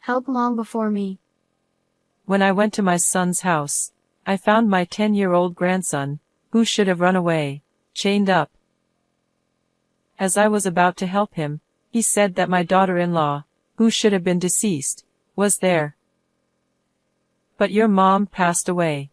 help Mom before me. When I went to my son's house, I found my 10-year-old grandson, who should have run away, chained up. As I was about to help him, he said that my daughter-in-law, who should have been deceased, was there. But your mom passed away.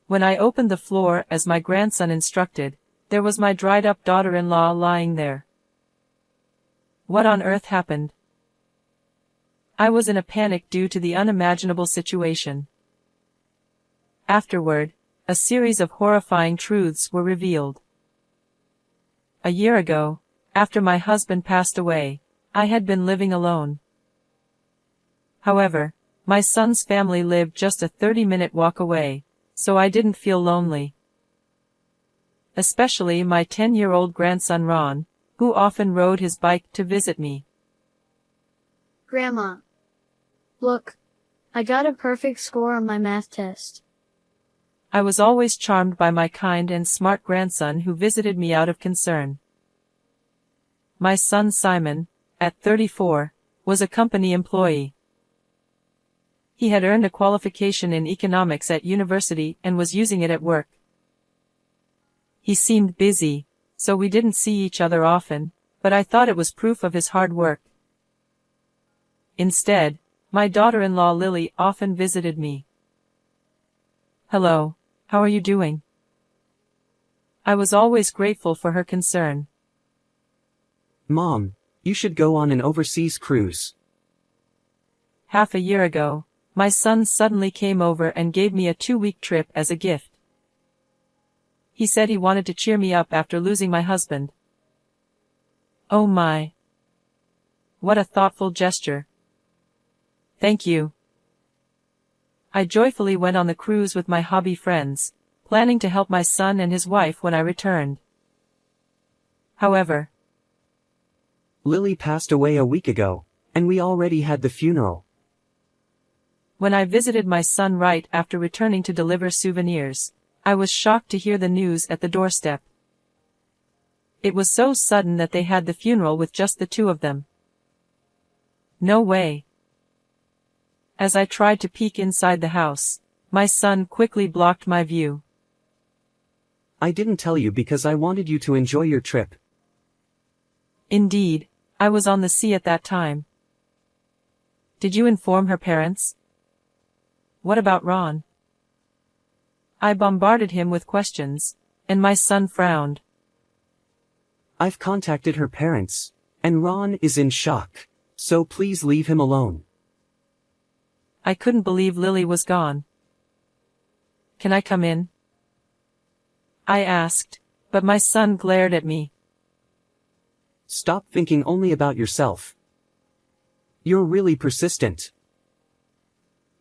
When I opened the floor as my grandson instructed, there was my dried-up daughter-in-law lying there. What on earth happened? I was in a panic due to the unimaginable situation. Afterward, a series of horrifying truths were revealed. A year ago, after my husband passed away, I had been living alone. However, my son's family lived just a 30-minute walk away, so I didn't feel lonely. Especially my 10-year-old grandson Ron, who often rode his bike to visit me. Grandma. Look. I got a perfect score on my math test. I was always charmed by my kind and smart grandson who visited me out of concern. My son Simon, at 34, was a company employee. He had earned a qualification in economics at university and was using it at work. He seemed busy, so we didn't see each other often, but I thought it was proof of his hard work. Instead, my daughter-in-law Lily often visited me. Hello, how are you doing? I was always grateful for her concern. Mom, you should go on an overseas cruise. Half a year ago, my son suddenly came over and gave me a 2-week trip as a gift. He said he wanted to cheer me up after losing my husband. Oh my. What a thoughtful gesture. Thank you. I joyfully went on the cruise with my hobby friends, planning to help my son and his wife when I returned. However, Lily passed away a week ago, and we already had the funeral. When I visited my son right after returning to deliver souvenirs, I was shocked to hear the news at the doorstep. It was so sudden that they had the funeral with just the two of them. No way. As I tried to peek inside the house, my son quickly blocked my view. I didn't tell you because I wanted you to enjoy your trip. Indeed, I was on the sea at that time. Did you inform her parents? What about Ron? I bombarded him with questions, and my son frowned. I've contacted her parents, and Ron is in shock, so please leave him alone. I couldn't believe Lily was gone. Can I come in? I asked, but my son glared at me. Stop thinking only about yourself. You're really persistent.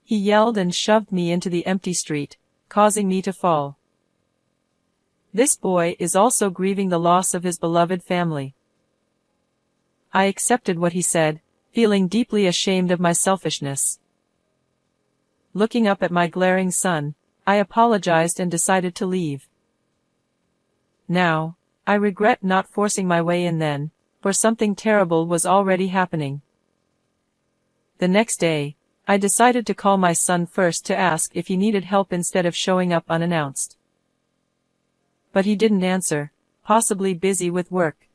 He yelled and shoved me into the empty street, causing me to fall. This boy is also grieving the loss of his beloved family. I accepted what he said, feeling deeply ashamed of my selfishness. Looking up at my glaring son, I apologized and decided to leave. Now, I regret not forcing my way in then, for something terrible was already happening. The next day, I decided to call my son first to ask if he needed help instead of showing up unannounced. But he didn't answer, possibly busy with work.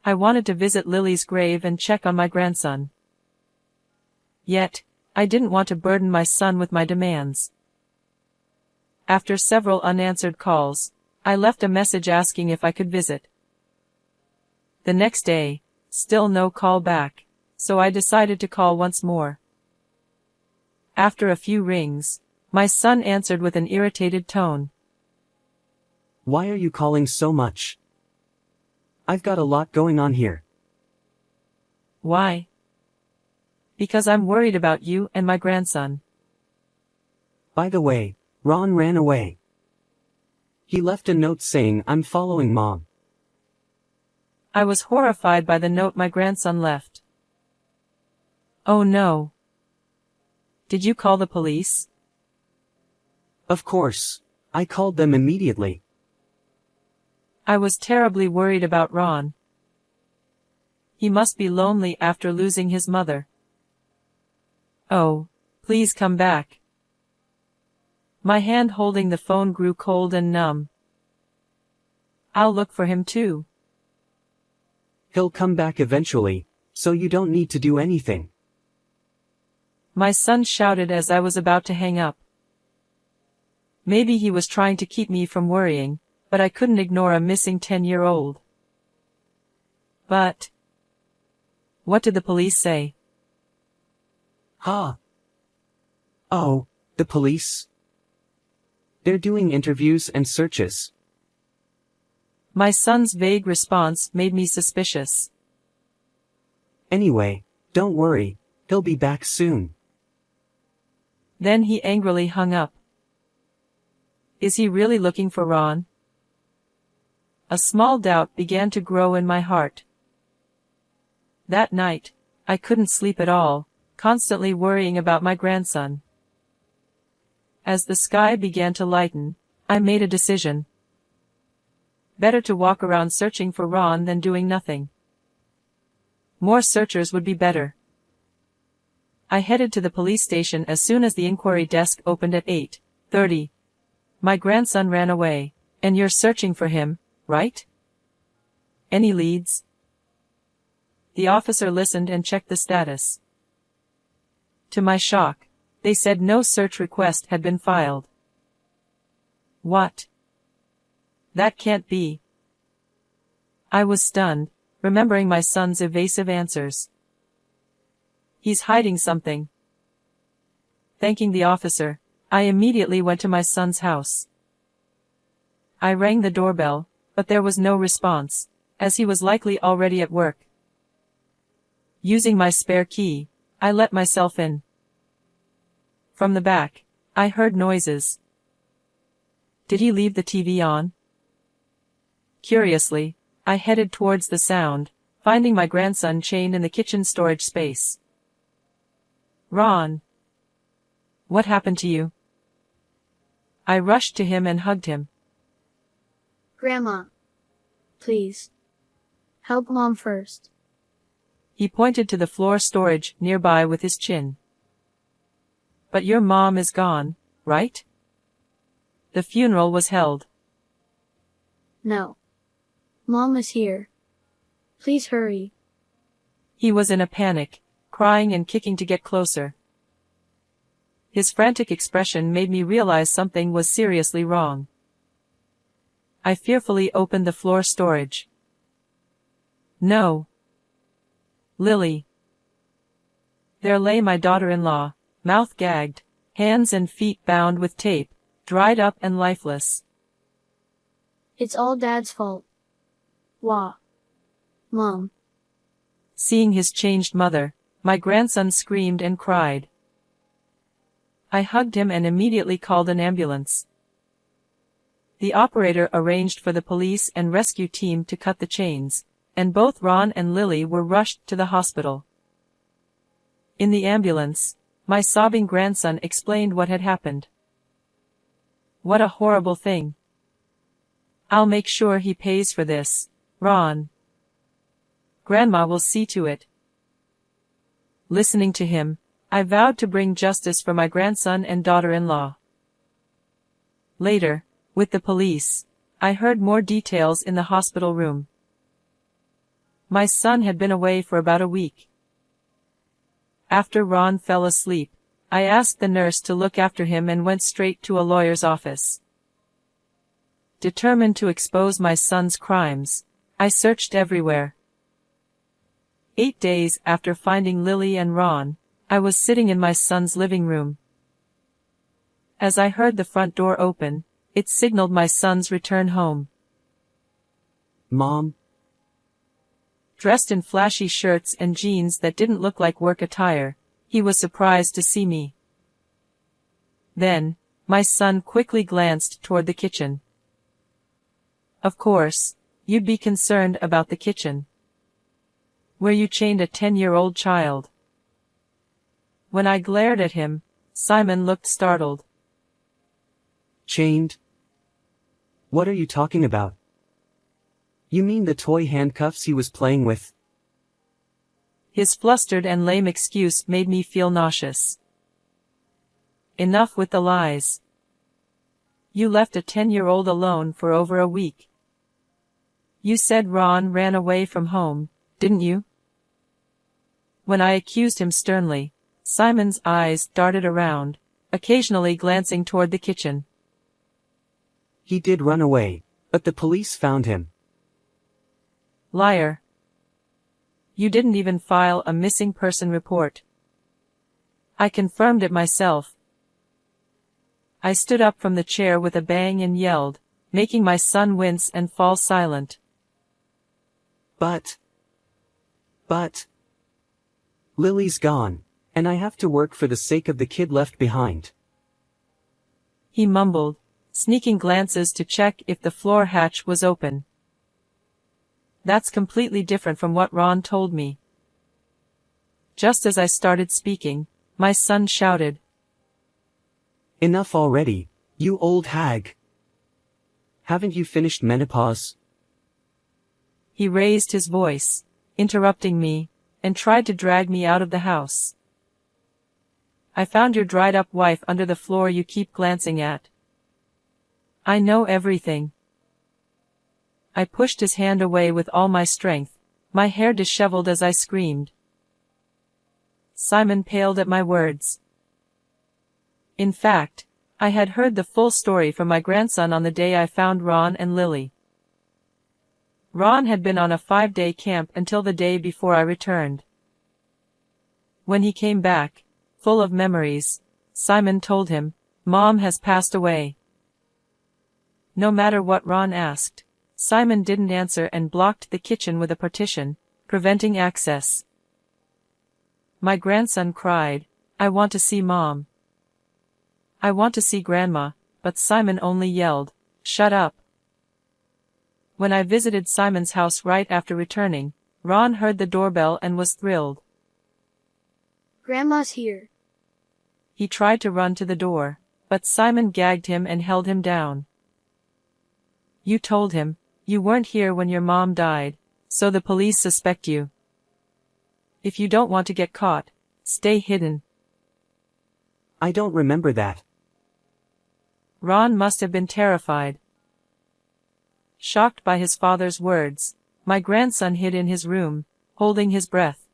I wanted to visit Lily's grave and check on my grandson. Yet, I didn't want to burden my son with my demands. After several unanswered calls, I left a message asking if I could visit. The next day, still no call back, so I decided to call once more. After a few rings, my son answered with an irritated tone. Why are you calling so much? I've got a lot going on here. Why? Because I'm worried about you and my grandson. By the way, Ron ran away. He left a note saying I'm following Mom. I was horrified by the note my grandson left. Oh no. Did you call the police? Of course. I called them immediately. I was terribly worried about Ron. He must be lonely after losing his mother. Oh, please come back. My hand holding the phone grew cold and numb. I'll look for him too. He'll come back eventually, so you don't need to do anything. My son shouted as I was about to hang up. Maybe he was trying to keep me from worrying, but I couldn't ignore a missing 10-year-old. But what did the police say? Huh? Oh, the police? They're doing interviews and searches. My son's vague response made me suspicious. Anyway, don't worry, he'll be back soon. Then he angrily hung up. Is he really looking for Ron? A small doubt began to grow in my heart. That night, I couldn't sleep at all, constantly worrying about my grandson. As the sky began to lighten, I made a decision. Better to walk around searching for Ron than doing nothing. More searchers would be better. I headed to the police station as soon as the inquiry desk opened at 8:30. My grandson ran away, and you're searching for him, right? Any leads? The officer listened and checked the status. To my shock, they said no search request had been filed. What? That can't be. I was stunned, remembering my son's evasive answers. He's hiding something. Thanking the officer, I immediately went to my son's house. I rang the doorbell, but there was no response, as he was likely already at work. Using my spare key, I let myself in. From the back, I heard noises. Did he leave the TV on? Curiously, I headed towards the sound, finding my grandson chained in the kitchen storage space. Ron! What happened to you? I rushed to him and hugged him. Grandma. Please. Help Mom first. He pointed to the floor storage nearby with his chin. But your mom is gone, right? The funeral was held. No. Mom is here. Please hurry. He was in a panic, crying and kicking to get closer. His frantic expression made me realize something was seriously wrong. I fearfully opened the floor storage. No. Lily. There lay my daughter-in-law, mouth gagged, hands and feet bound with tape, dried up and lifeless. It's all Dad's fault. Wah. Mom. Seeing his changed mother, my grandson screamed and cried. I hugged him and immediately called an ambulance. The operator arranged for the police and rescue team to cut the chains, and both Ron and Lily were rushed to the hospital. In the ambulance, my sobbing grandson explained what had happened. What a horrible thing. I'll make sure he pays for this, Ron. Grandma will see to it. Listening to him, I vowed to bring justice for my grandson and daughter-in-law. Later, with the police, I heard more details in the hospital room. My son had been away for about a week. After Ron fell asleep, I asked the nurse to look after him and went straight to a lawyer's office. Determined to expose my son's crimes, I searched everywhere. 8 days after finding Lily and Ron, I was sitting in my son's living room. As I heard the front door open, it signaled my son's return home. Mom? Dressed in flashy shirts and jeans that didn't look like work attire, he was surprised to see me. Then, my son quickly glanced toward the kitchen. Of course, you'd be concerned about the kitchen, where you chained a 10-year-old child. When I glared at him, Simon looked startled. Chained? What are you talking about? You mean the toy handcuffs he was playing with? His flustered and lame excuse made me feel nauseous. Enough with the lies. You left a 10-year-old alone for over a week. You said Ron ran away from home, didn't you? When I accused him sternly, Simon's eyes darted around, occasionally glancing toward the kitchen. He did run away, but the police found him. Liar. You didn't even file a missing person report. I confirmed it myself. I stood up from the chair with a bang and yelled, making my son wince and fall silent. But Lily's gone, and I have to work for the sake of the kid left behind. He mumbled, sneaking glances to check if the floor hatch was open. That's completely different from what Ron told me. Just as I started speaking, my son shouted, Enough already, you old hag. Haven't you finished menopause? He raised his voice, interrupting me, and tried to drag me out of the house. I found your dried-up wife under the floor you keep glancing at. I know everything. I pushed his hand away with all my strength, my hair disheveled as I screamed. Simon paled at my words. In fact, I had heard the full story from my grandson on the day I found Ron and Lily. Ron had been on a 5-day camp until the day before I returned. When he came back, full of memories, Simon told him, Mom has passed away. No matter what Ron asked, Simon didn't answer and blocked the kitchen with a partition, preventing access. My grandson cried, I want to see Mom. I want to see Grandma, but Simon only yelled, Shut up. When I visited Simon's house right after returning, Ron heard the doorbell and was thrilled. Grandma's here. He tried to run to the door, but Simon gagged him and held him down. You told him, you weren't here when your mom died, so the police suspect you. If you don't want to get caught, stay hidden. I don't remember that. Ron must have been terrified. Shocked by his father's words, my grandson hid in his room, holding his breath.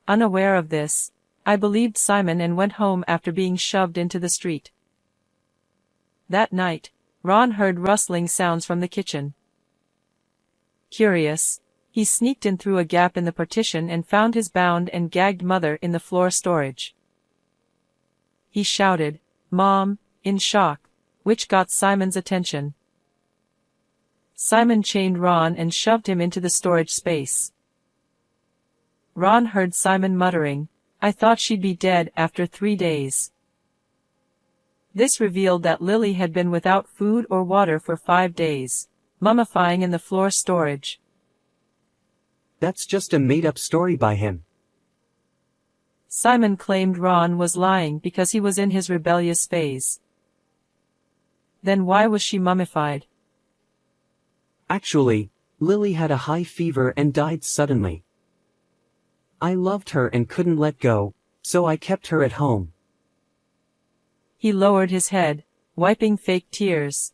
Unaware of this, I believed Simon and went home after being shoved into the street. That night, Ron heard rustling sounds from the kitchen. Curious, he sneaked in through a gap in the partition and found his bound and gagged mother in the floor storage. He shouted, Mom, in shock, which got Simon's attention. Simon chained Ron and shoved him into the storage space. Ron heard Simon muttering, I thought she'd be dead after 3 days. This revealed that Lily had been without food or water for 5 days, mummifying in the floor storage. That's just a made-up story by him. Simon claimed Ron was lying because he was in his rebellious phase. Then why was she mummified? Actually, Lily had a high fever and died suddenly. I loved her and couldn't let go, so I kept her at home. He lowered his head, wiping fake tears.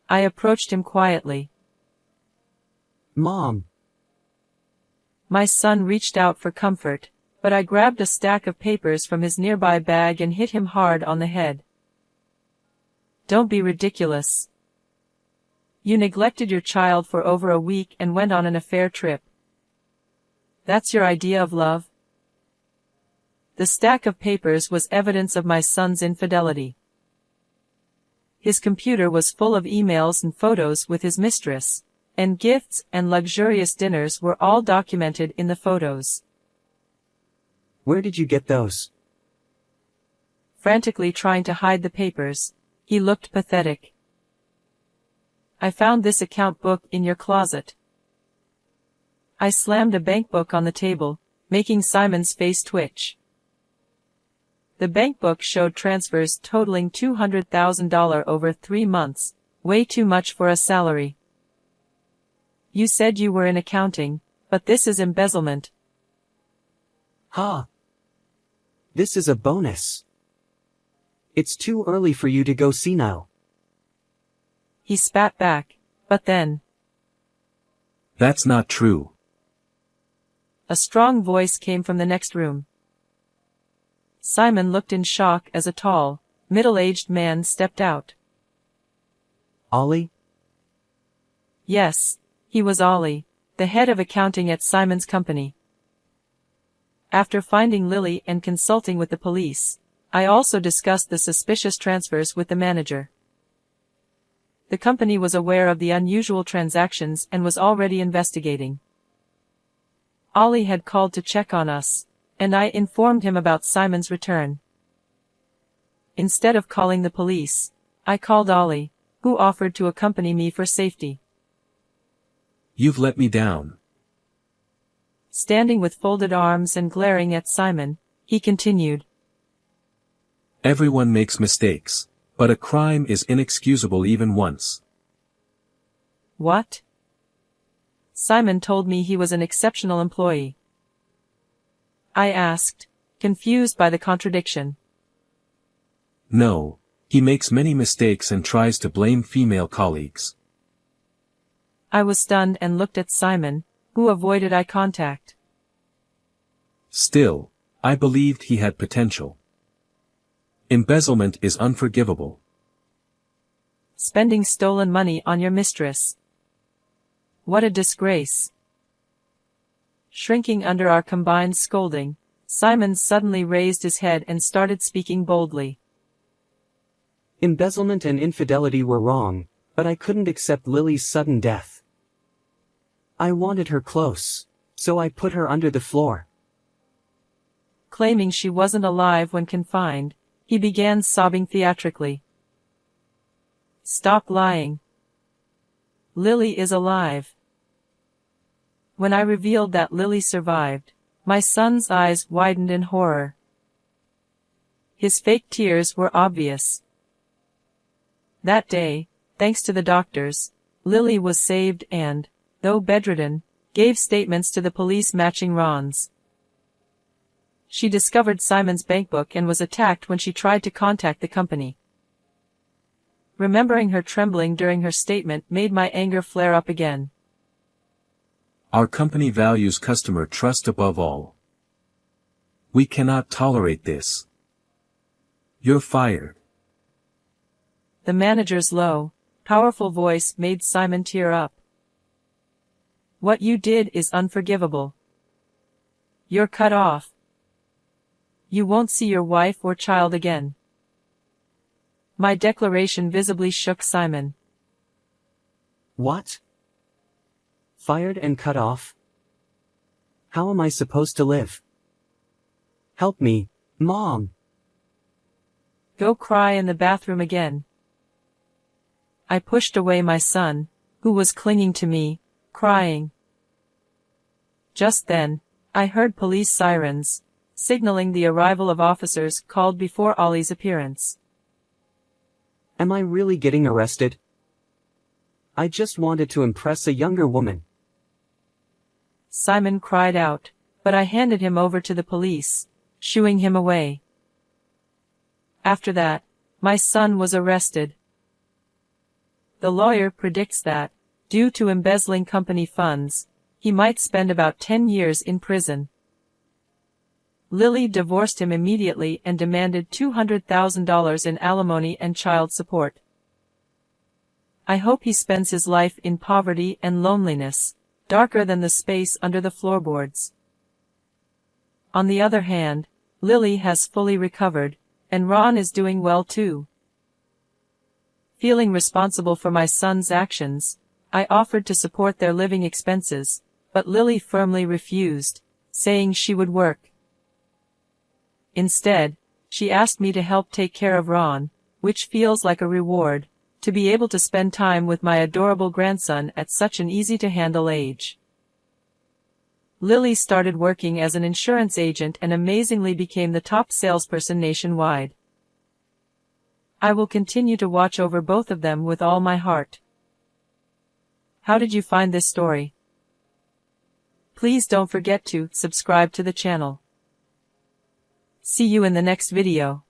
I approached him quietly. Mom. My son reached out for comfort, but I grabbed a stack of papers from his nearby bag and hit him hard on the head. Don't be ridiculous. You neglected your child for over a week and went on an affair trip. That's your idea of love? The stack of papers was evidence of my son's infidelity. His computer was full of emails and photos with his mistress, and gifts and luxurious dinners were all documented in the photos. Where did you get those? Frantically trying to hide the papers, he looked pathetic. I found this account book in your closet. I slammed a bank book on the table, making Simon's face twitch. The bank book showed transfers totaling $200,000 over 3 months, way too much for a salary. You said you were in accounting, but this is embezzlement. Ha! This is a bonus. It's too early for you to go senile. He spat back, but then, That's not true. a strong voice came from the next room. Simon looked in shock as a tall, middle-aged man stepped out. Ollie? Yes, he was Ollie, the head of accounting at Simon's company. After finding Lily and consulting with the police, I also discussed the suspicious transfers with the manager. The company was aware of the unusual transactions and was already investigating. Ollie had called to check on us, and I informed him about Simon's return. Instead of calling the police, I called Ollie, who offered to accompany me for safety. You've let me down. Standing with folded arms and glaring at Simon, he continued. Everyone makes mistakes, but a crime is inexcusable even once. What? Simon told me he was an exceptional employee. I asked, confused by the contradiction. No, he makes many mistakes and tries to blame female colleagues. I was stunned and looked at Simon, who avoided eye contact. Still, I believed he had potential. Embezzlement is unforgivable. Spending stolen money on your mistress. What a disgrace. Shrinking under our combined scolding, Simon suddenly raised his head and started speaking boldly. Embezzlement and infidelity were wrong, but I couldn't accept Lily's sudden death. I wanted her close, so I put her under the floor. Claiming she wasn't alive when confined, he began sobbing theatrically. Stop lying. Lily is alive. When I revealed that Lily survived, my son's eyes widened in horror. His fake tears were obvious. That day, thanks to the doctors, Lily was saved and, though bedridden, gave statements to the police matching Ron's. She discovered Simon's bankbook and was attacked when she tried to contact the company. Remembering her trembling during her statement made my anger flare up again. Our company values customer trust above all. We cannot tolerate this. You're fired. The manager's low, powerful voice made Simon tear up. What you did is unforgivable. You're cut off. You won't see your wife or child again. My declaration visibly shook Simon. What? Fired and cut off? How am I supposed to live? Help me, Mom. Go cry in the bathroom again. I pushed away my son, who was clinging to me, crying. Just then, I heard police sirens, signaling the arrival of officers called before Ollie's appearance. Am I really getting arrested? I just wanted to impress a younger woman. Simon cried out, but I handed him over to the police, shooing him away. After that, my son was arrested. The lawyer predicts that, due to embezzling company funds, he might spend about 10 years in prison. Lily divorced him immediately and demanded $200,000 in alimony and child support. I hope he spends his life in poverty and loneliness, darker than the space under the floorboards. On the other hand, Lily has fully recovered, and Ron is doing well too. Feeling responsible for my son's actions, I offered to support their living expenses, but Lily firmly refused, saying she would work. Instead, she asked me to help take care of Ron, which feels like a reward, to be able to spend time with my adorable grandson at such an easy-to-handle age. Lily started working as an insurance agent and amazingly became the top salesperson nationwide. I will continue to watch over both of them with all my heart. How did you find this story? Please don't forget to subscribe to the channel. See you in the next video.